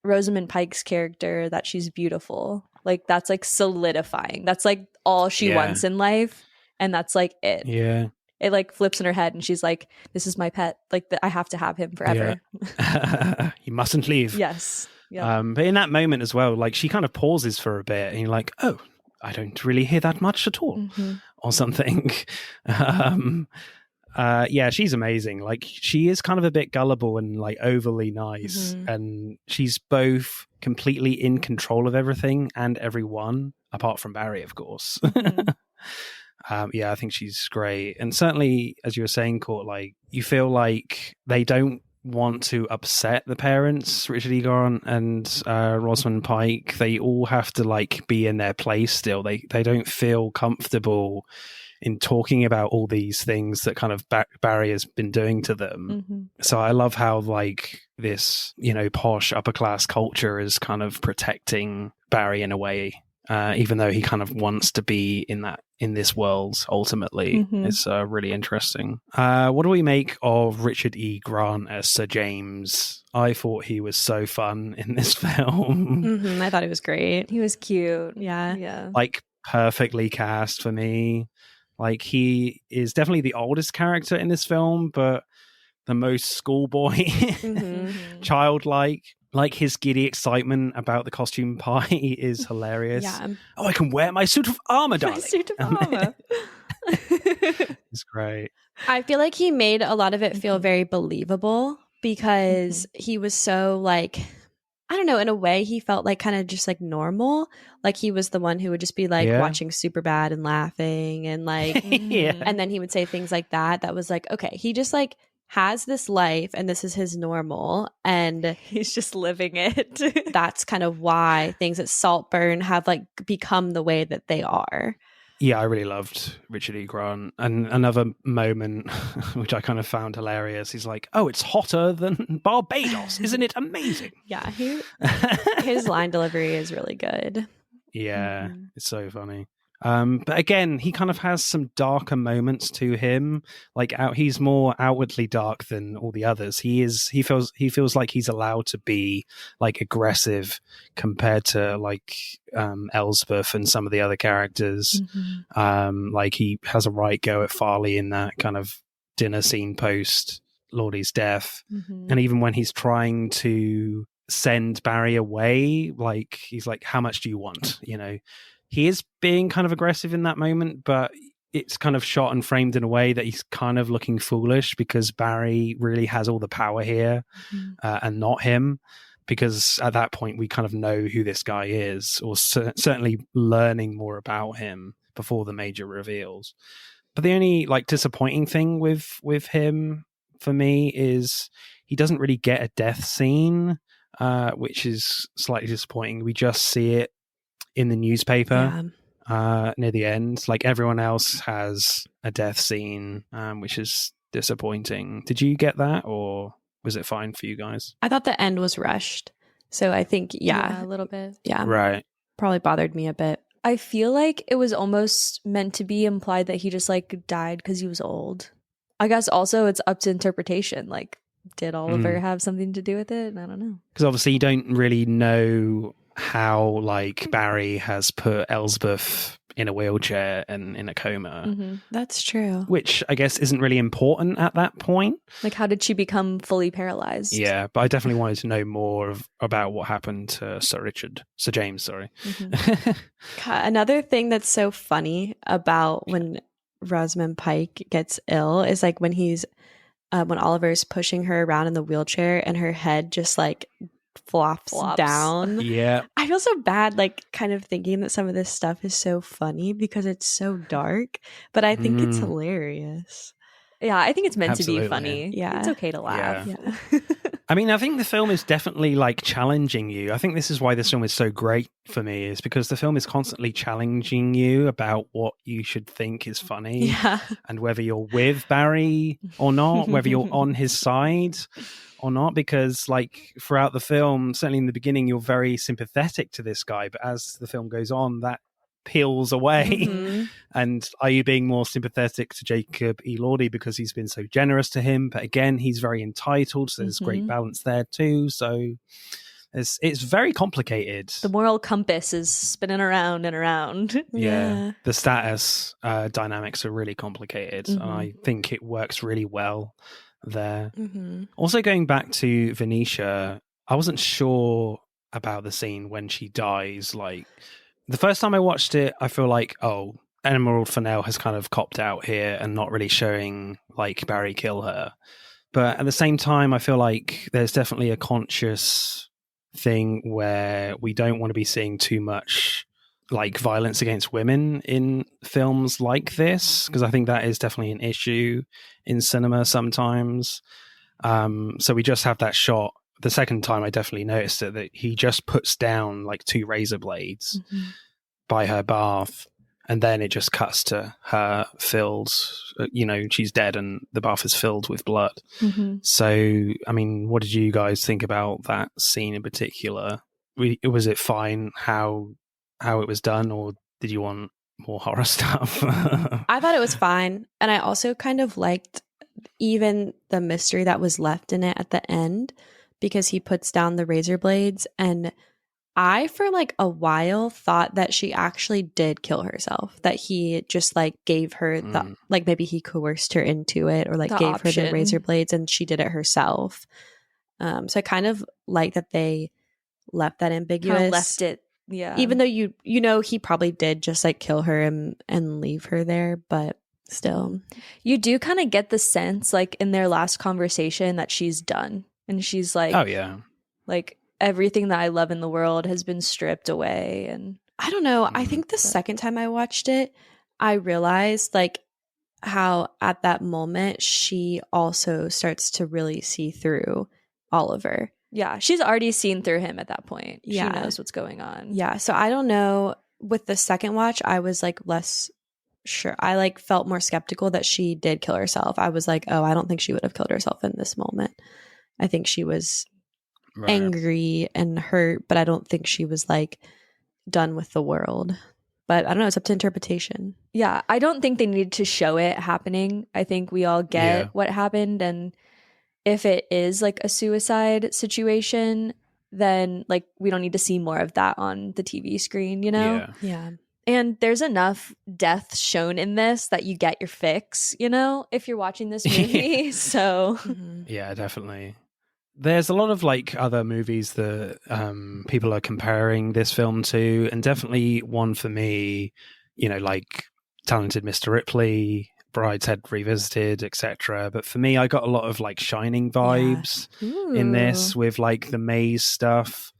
Rosamund Pike's character that she's beautiful, like that's like solidifying. That's like all she wants in life, and that's like it. Yeah. It like flips in her head, and she's like, "This is my pet. Like I have to have him forever. Yeah. You mustn't leave." Yes. Yeah. But in that moment as well, like she kind of pauses for a bit, and you're like, "Oh, I don't really hear that much at all," or something. Yeah, she's amazing. Like, she is kind of a bit gullible and like overly nice, and she's both completely in control of everything and everyone, apart from Barry, of course. Yeah, I think she's great, and certainly, as you were saying, Court, like you feel like they don't want to upset the parents, Richard E. Grant and Rosamund Pike. They all have to like be in their place still. They don't feel comfortable in talking about all these things that kind of Barry has been doing to them. So I love how like this, posh upper class culture is kind of protecting Barry in a way, even though he kind of wants to be in this world ultimately. It's really interesting. What do we make of Richard E. Grant as Sir James? I thought he was so fun in this film. I thought he was great. He was cute. Yeah. Like perfectly cast for me. Like, he is definitely the oldest character in this film, but the most schoolboy, childlike. Like, his giddy excitement about the costume party is hilarious. Yeah. Oh, I can wear my suit of armor, darling. My suit of armor. It's great. I feel like he made a lot of it feel very believable because he was so like, I don't know, in a way he felt like kind of just like normal. Like he was the one who would just be like watching Superbad and laughing and like, and then he would say things like that. That was like, okay, he just like has this life and this is his normal and he's just living it. That's kind of why things at Saltburn have like become the way that they are. Yeah, I really loved Richard E. Grant. And another moment, which I kind of found hilarious, he's like, oh, it's hotter than Barbados. Isn't it amazing? Yeah, his line delivery is really good. Yeah, it's so funny. But again, he kind of has some darker moments to him. Like he's more outwardly dark than all the others. He feels like he's allowed to be like aggressive compared to like Elsbeth and some of the other characters. Like he has a right go at Farley in that kind of dinner scene post Lordie's death, and even when he's trying to send Barry away, like he's like, "How much do you want?" He is being kind of aggressive in that moment, but it's kind of shot and framed in a way that he's kind of looking foolish because Barry really has all the power here and not him. Because at that point, we kind of know who this guy is, or certainly learning more about him before the major reveals. But the only like disappointing thing with him for me is he doesn't really get a death scene, which is slightly disappointing. We just see it in the newspaper near the end. Like everyone else has a death scene, which is disappointing. Did you get that, or was it fine for you guys? I thought the end was rushed, so I think a little bit. Right, probably bothered me a bit. I feel like it was almost meant to be implied that he just like died because he was old. I guess also it's up to interpretation. Like, did Oliver have something to do with it? I don't know. Because obviously you don't really know how like Barry has put Elsbeth in a wheelchair and in a coma. That's true. Which I guess isn't really important at that point. Like, how did she become fully paralyzed? Yeah, but I definitely wanted to know more about what happened to Sir James. Another thing that's so funny about when Rosamund Pike gets ill is like when when Oliver's pushing her around in the wheelchair and her head just like flops down. Yeah. I feel so bad like kind of thinking that some of this stuff is so funny because it's so dark, but I think it's hilarious. Yeah, I think it's meant to be funny. Yeah. It's okay to laugh. Yeah. I mean, I think the film is definitely like challenging you. I think this is why this film is so great for me, is because the film is constantly challenging you about what you should think is funny and whether you're with Barry or not, whether you're on his side or not, because like throughout the film, certainly in the beginning, you're very sympathetic to this guy, but as the film goes on, that peels away. And are you being more sympathetic to Jacob Elordi because he's been so generous to him, but again he's very entitled, so there's great balance there too. So it's very complicated. The moral compass is spinning around and around. The status dynamics are really complicated, and I think it works really well there. Also, going back to Venetia, I wasn't sure about the scene when she dies. Like, the first time I watched it, I feel like, oh, Emerald Fennell has kind of copped out here and not really showing like Barry kill her. But at the same time, I feel like there's definitely a conscious thing where we don't want to be seeing too much like violence against women in films like this, because I think that is definitely an issue in cinema sometimes. So we just have that shot. The second time I definitely noticed it, that he just puts down like 2 razor blades by her bath, and then it just cuts to her filled, she's dead and the bath is filled with blood. So, I mean, what did you guys think about that scene in particular? Was it fine how it was done, or did you want more horror stuff? I thought it was fine. And I also kind of liked even the mystery that was left in it at the end, because he puts down the razor blades, and I, for like a while, thought that she actually did kill herself, that he just like gave her the, like maybe he coerced her into it, or like The gave option. her the razor blades and she did it herself. So I kind of like that they left that ambiguous. Kind of left it, yeah. Even though you know he probably did just like kill her and leave her there, but still. You do kind of get the sense, like in their last conversation, that she's done. And she's like, oh, yeah. Like, everything that I love in the world has been stripped away. And I don't know. I think the second time I watched it, I realized like how at that moment she also starts to really see through Oliver. yeah, she's already seen through him at that point. Yeah. She knows what's going on. Yeah. So I don't know. With the second watch, I was like less sure. I like felt more skeptical that she did kill herself. I was like, oh, I don't think she would have killed herself in this moment. I think she was angry and hurt, but I don't think she was like done with the world. But I don't know, it's up to interpretation. Yeah, I don't think they need to show it happening. I think we all get what happened, and if it is like a suicide situation, then like we don't need to see more of that on the TV screen, you know? Yeah. And there's enough death shown in this that you get your fix, you know, if you're watching this movie. So Yeah, definitely. There's a lot of like other movies that people are comparing this film to, and definitely one for me, like Talented Mr. Ripley, Brideshead Revisited, etc. But for me, I got a lot of like Shining vibes in this, with like the maze stuff.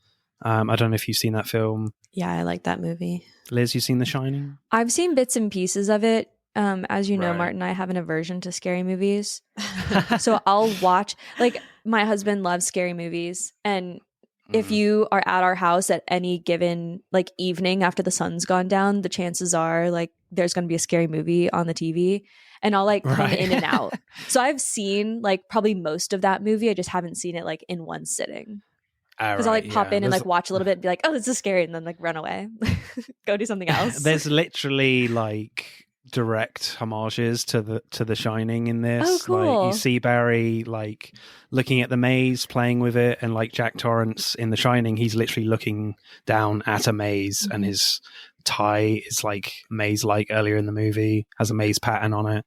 I don't know if you've seen that film. Yeah, I like that movie. Liz, you seen The Shining? I've seen bits and pieces of it. As you know, Right. Martin, I have an aversion to scary movies. So I'll watch, like, my husband loves scary movies. And if you are at our house at any given like evening after the sun's gone down, the chances are like there's going to be a scary movie on the TV, and I'll like come in and out. So I've seen like probably most of that movie. I just haven't seen it like in one sitting. Because I'll like pop in and like watch a little bit and be like, oh, this is scary, and then like run away. Go do something else. There's literally like direct homages to the Shining in this. Oh, cool. Like you see Barry like looking at the maze, playing with it, and like Jack Torrance in The Shining, he's literally looking down at a maze, and his tie is like maze-like earlier in the movie, has a maze pattern on it.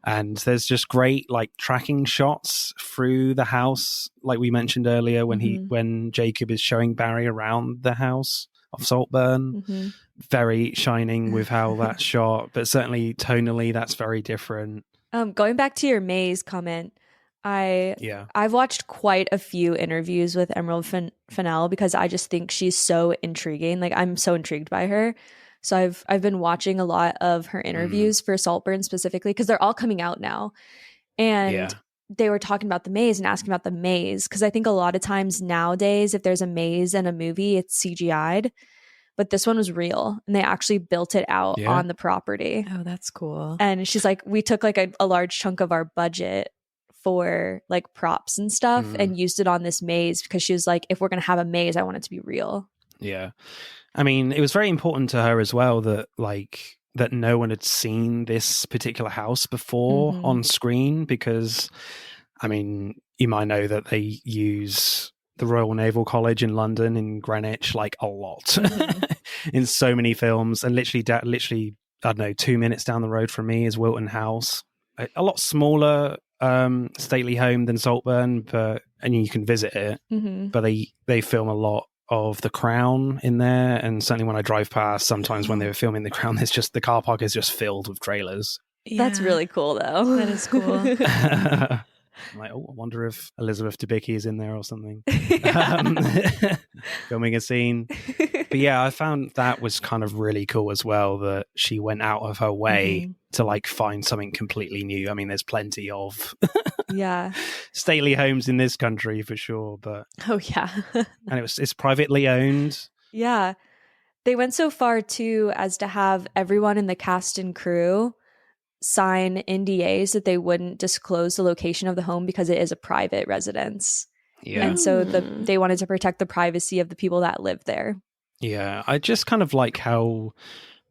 And there's just great like tracking shots through the house, like we mentioned earlier when Jacob is showing Barry around the house of Saltburn. Very Shining with how that's shot, but certainly tonally that's very different. Going back to your maze comment, I've watched quite a few interviews with Emerald Fennell because I just think she's so intriguing. Like, I'm so intrigued by her. So I've been watching a lot of her interviews for Saltburn specifically, because they're all coming out now. And they were talking about the maze and asking about the maze, because I think a lot of times nowadays, if there's a maze in a movie, it's CGI'd. But this one was real, and they actually built it out on the property. Oh, that's cool. And she's like, we took like a large chunk of our budget for like props and stuff and used it on this maze, because she was like, if we're going to have a maze, I want it to be real. Yeah. I mean, it was very important to her as well that no one had seen this particular house before on screen, because, I mean, you might know that they use the Royal Naval College in London, in Greenwich, like a lot in so many films. And literally, I don't know, 2 minutes down the road from me is Wilton House, a lot smaller stately home than Saltburn, and you can visit it. But they film a lot of The Crown in there, and certainly when I drive past, sometimes when they were filming The Crown, there's just the car park is just filled with trailers. That's really cool, though. That is cool. I'm like, oh, I wonder if Elizabeth Debicki is in there or something, filming a scene. But yeah, I found that was kind of really cool as well, that she went out of her way to like find something completely new. I mean, there's plenty of stately homes in this country for sure, but and it's privately owned. Yeah, they went so far too as to have everyone in the cast and crew sign NDAs that they wouldn't disclose the location of the home because it is a private residence. Yeah. And so they wanted to protect the privacy of the people that live there. Yeah, I just kind of like how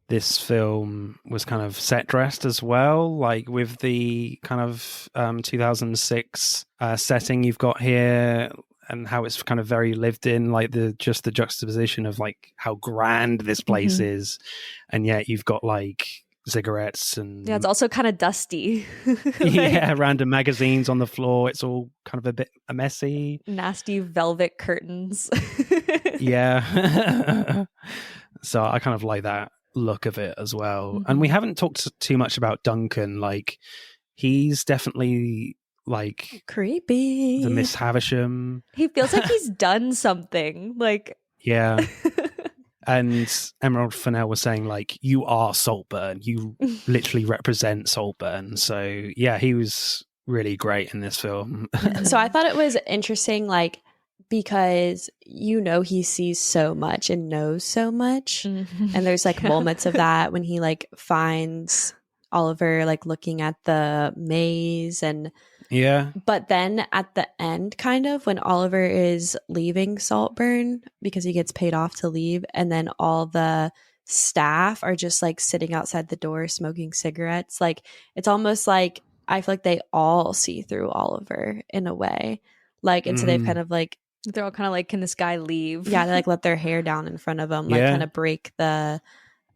this film was kind of set dressed as well, like with the kind of 2006 setting you've got here, and how it's kind of very lived in, like the juxtaposition of like how grand this place is, and yet you've got like cigarettes and it's also kind of dusty. Random magazines on the floor. It's all kind of a bit messy, nasty velvet curtains. So I kind of like that look of it as well. And we haven't talked too much about Duncan. Like, he's definitely like creepy, the Miss Havisham. He feels like he's done something, like And Emerald Fennell was saying, like, you are Saltburn. You literally represent Saltburn. So, yeah, he was really great in this film. So I thought it was interesting, like, because, he sees so much and knows so much. And there's, like, moments of that when he, like, finds Oliver, like, looking at the maze and... Yeah. But then at the end, kind of, when Oliver is leaving Saltburn because he gets paid off to leave, and then all the staff are just like sitting outside the door smoking cigarettes. Like, it's almost like I feel like they all see through Oliver in a way. Like, and so they've kind of like, they're all kind of like, can this guy leave? Yeah, they like let their hair down in front of them, like kind of break the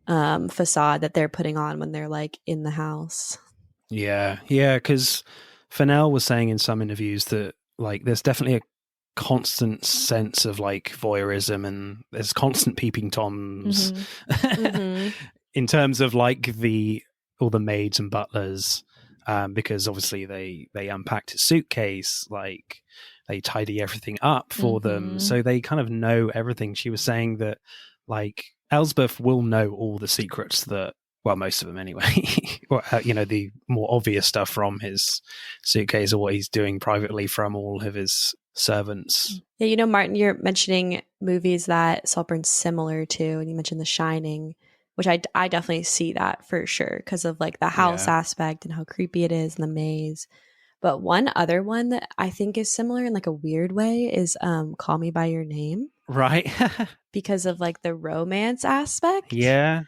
facade that they're putting on when they're like in the house. Yeah, because Fennell was saying in some interviews that like there's definitely a constant sense of like voyeurism, and there's constant peeping toms in terms of like all the maids and butlers, because obviously they unpacked his suitcase, like they tidy everything up for them, so they kind of know everything. She was saying that like Elsbeth will know all the secrets that, well, most of them anyway, the more obvious stuff from his suitcase, or what he's doing privately from all of his servants. Yeah, Martin, you're mentioning movies that Saltburn's similar to, and you mentioned The Shining, which I definitely see that for sure because of like the house aspect and how creepy it is and the maze. But one other one that I think is similar in like a weird way is Call Me By Your Name. Right. Because of like the romance aspect. Yeah.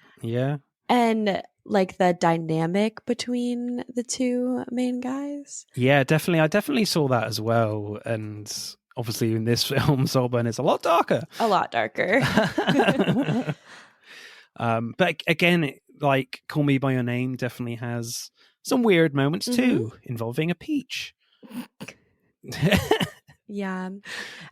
And like the dynamic between the two main guys. Yeah, definitely. I definitely saw that as well. And obviously in this film, Saltburn is a lot darker. A lot darker. But again, like Call Me By Your Name definitely has some weird moments too, involving a peach. Yeah.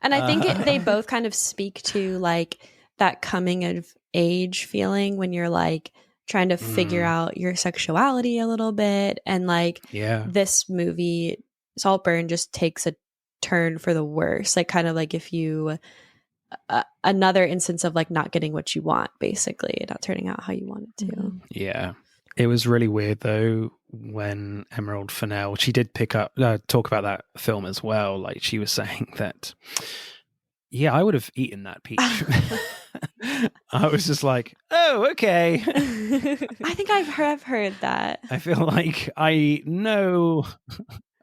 And I think they both kind of speak to like that coming of age feeling when you're like trying to figure out your sexuality a little bit. And like this movie, Saltburn, just takes a turn for the worse. Like kind of like if you another instance of like not getting what you want, basically, not turning out how you want it to. Yeah. It was really weird though when Emerald Fennell, she did talk about that film as well. Like she was saying that, yeah, I would have eaten that peach. I was just like, oh, okay. I think I've heard that. I feel like I know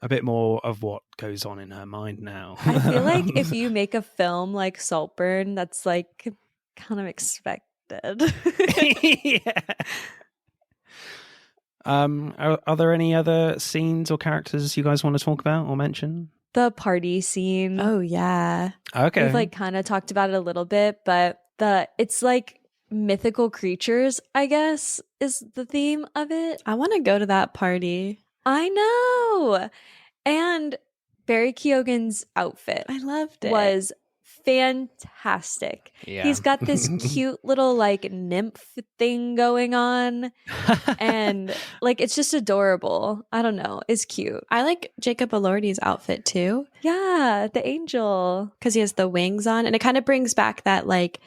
a bit more of what goes on in her mind now. I feel like if you make a film like Saltburn, that's like kind of expected. Yeah. Are there any other scenes or characters you guys want to talk about or mention? The party scene. Oh yeah. Okay. We've like kind of talked about it a little bit, but it's like mythical creatures, I guess, is the theme of it. I want to go to that party. I know. And Barry Keoghan's outfit, I loved it, was fantastic. Yeah. He's got this cute little like nymph thing going on, and like it's just adorable. I don't know, it's cute. I like Jacob Elordi's outfit too. Yeah, the angel. Because he has the wings on, and it kind of brings back that like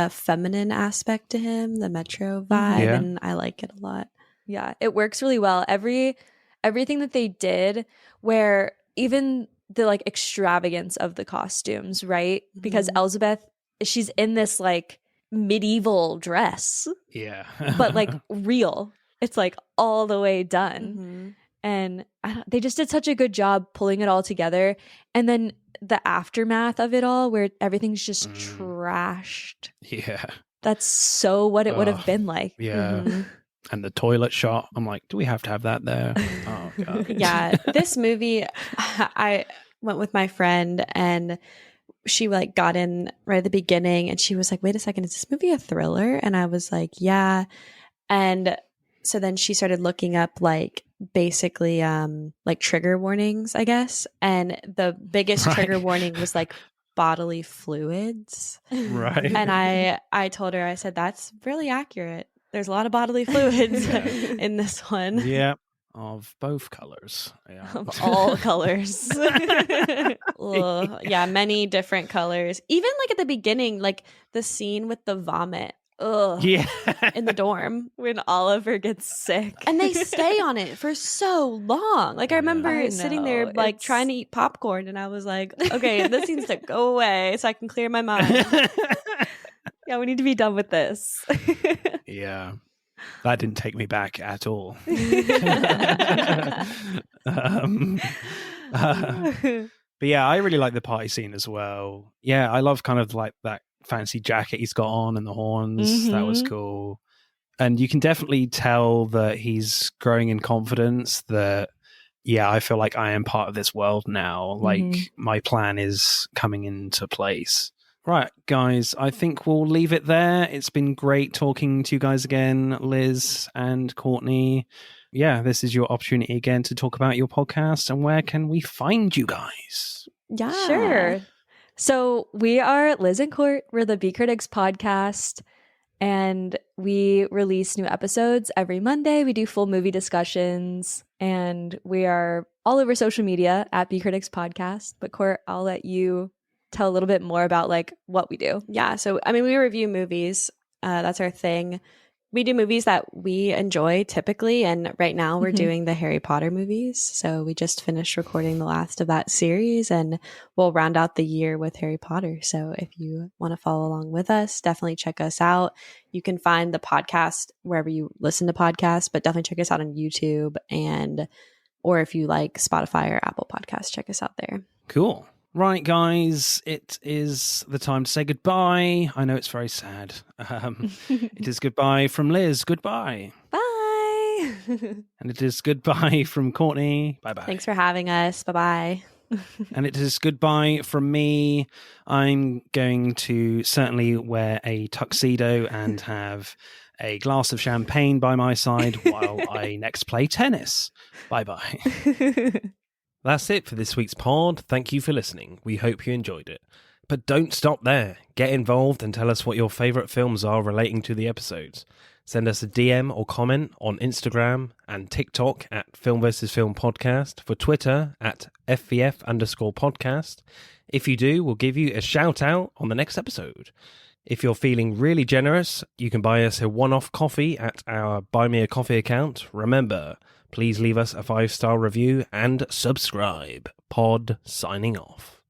feminine aspect to him, the Metro vibe, Yeah. and I like it a lot. Yeah, it works really well. Everything that they did, where even the like extravagance of the costumes, right? Because Elizabeth, she's in this like medieval dress, Yeah. but like real. It's like all the way done. And they just did such a good job pulling it all together. And then the aftermath of it all, where everything's just trashed. Yeah. That's so what it would have been like. Yeah. And the toilet shot, I'm like, do we have to have that there? Oh, God. Yeah, this movie, I went with my friend and she like got in right at the beginning and she was like, wait a second, is this movie a thriller? And I was like, yeah. And so then she started looking up like basically like trigger warnings, I guess. And the biggest trigger warning was like bodily fluids. Right. And I told her, I said, that's really accurate. There's a lot of bodily fluids in this one. Yeah. Of both colors. Yeah. Of all colors. Ugh, yeah, many different colors. Even like at the beginning, like the scene with the vomit. Ugh. Yeah. In the dorm. When Oliver gets sick. And they stay on it for so long. Like I remember I sitting know, there like it's- trying to eat popcorn and I was like, okay, this needs to go away so I can clear my mind. Yeah, we need to be done with this. Yeah. That didn't take me back at all. But yeah, I really like the party scene as well. Yeah, I love kind of like that fancy jacket he's got on and the horns. That was cool. And you can definitely tell that he's growing in confidence that, yeah, I feel like I am part of this world now. Like my plan is coming into place. Right, guys, I think we'll leave it there. It's been great talking to you guys again, Liz and Courtney. Yeah, this is your opportunity again to talk about your podcast. And where can we find you guys? Yeah. Sure. So we are Liz and Court. We're the Be Critics podcast. And we release new episodes every Monday. We do full movie discussions. And we are all over social media at Be Critics Podcast. But Court, I'll let you tell a little bit more about like what we do. Yeah. So, I mean, we review movies. That's our thing. We do movies that we enjoy typically. And right now we're doing the Harry Potter movies. So we just finished recording the last of that series and we'll round out the year with Harry Potter. So if you want to follow along with us, definitely check us out. You can find the podcast wherever you listen to podcasts, but definitely check us out on YouTube or if you like Spotify or Apple Podcasts, check us out there. Cool. Right, guys, it is the time to say goodbye. I know it's very sad. It is goodbye from Liz. Goodbye. Bye. And it is goodbye from Courtney. Bye-bye. Thanks for having us. Bye-bye. And it is goodbye from me. I'm going to certainly wear a tuxedo and have a glass of champagne by my side while I next play tennis. Bye-bye. That's it for this week's pod. Thank you for listening. We hope you enjoyed it. But don't stop there. Get involved and tell us what your favourite films are relating to the episodes. Send us a DM or comment on Instagram and TikTok at Film vs. Film Podcast, for Twitter at FVF_podcast. If you do, we'll give you a shout out on the next episode. If you're feeling really generous, you can buy us a one-off coffee at our Buy Me a Coffee account. Remember, please leave us a 5-star review and subscribe. Pod signing off.